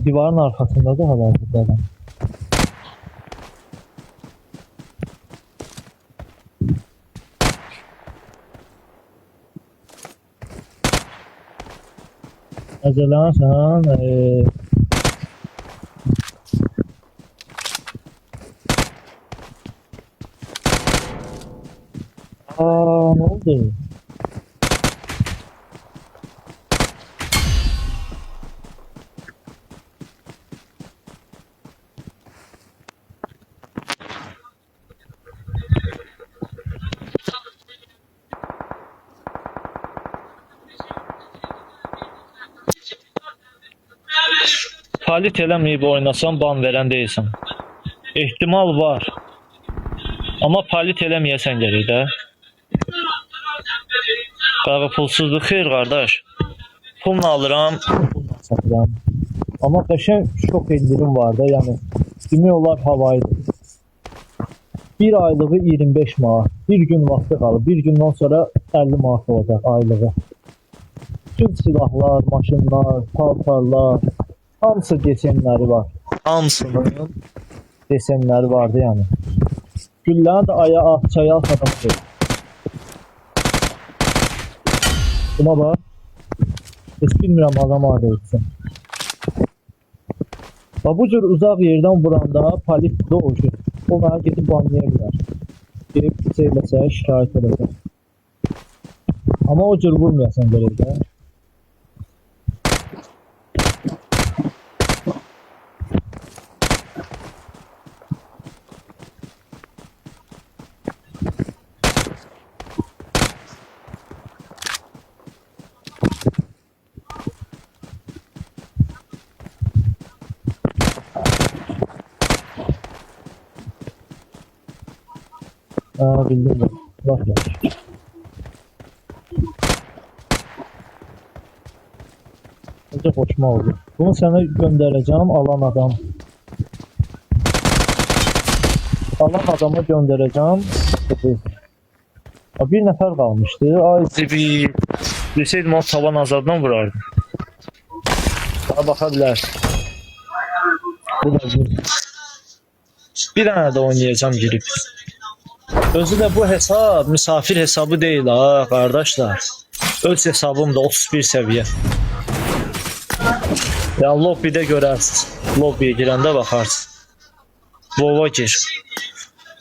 Divarın arkasında da hal-hazırda adam. Hazırlanırsan ne oldu? Palit eləməyib oynasan ban verən deyilsən. Ehtimal var. Amma palit eləməyəsən gəlir də. Qağı pulsuzluq xeyr qardaş. Pulla alıram, pulla satıram. Amma qəşəng şok indirim var da, yəni demək olar havaydır. Bir aylığı 25 manat. Bir gün vaxtı qalır. Bir gündən sonra 50 manat olacaq aylığı. Bütün silahlar, maşınlar, paltarlar, hamısı desenləri var. Hamısının desenləri vardı yəni. Güllərini də aya at, çaya at adamı deyil. Buna bak. Heç bilmirəm adam adı etsin. Bu cür uzaq yerdən vuranda palit də o cür. O mənə gedib banlaya bilər. Gelib şeyləsə, şikayət edəcək. Amma o cür vurmayasan gerək də. Bildim ben. Bak ya. Çok hoşuma oldu. Bunu sana göndereceğim alan adam. Alan adamı göndereceğim. Bir nefer kalmıştı. Ay bir deseydim o tavan azaddan vurardım. Sana bakabilir. Bu da bir tane de oynayacağım girip. Özü de bu hesap misafir hesabı değil ha kardeşler. Öz hesabım da 31 seviye. Ya lobby'de görərsiniz. Lobby'ye girəndə baxarsınız. WoW-a gir.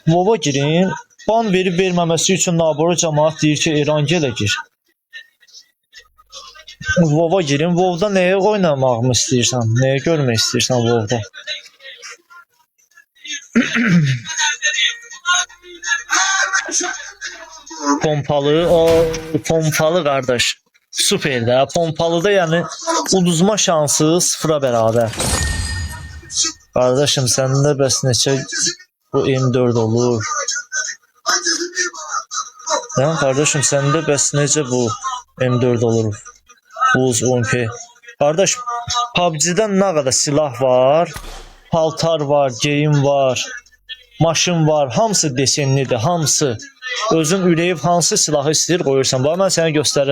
WoW-a girin. Ban verib verməməsi üçün naboru cəmaat deyir ki, Erangelə gir. WoW-a girin. WoW-da nəyə oynamağımı istəyirsən? Nəyə görmək istəyirsən WoW-da? Pompalı kardeş. Süper de. Pompalıda yani uduzma şansı sıfıra beraber. Kardeşim sende bəs neçə bu M4 olur? Yani kardeşim sende bəs necə bu M4 olur? Buz 10p. Kardeş PUBG'den ne kadar silah var? Paltar var, geyim var, maşın var, hamısı desenlidir, hamısı. Özün ürəyib hansı silahı istəyir qoyursan. Bax, mən sənə göstərirəm.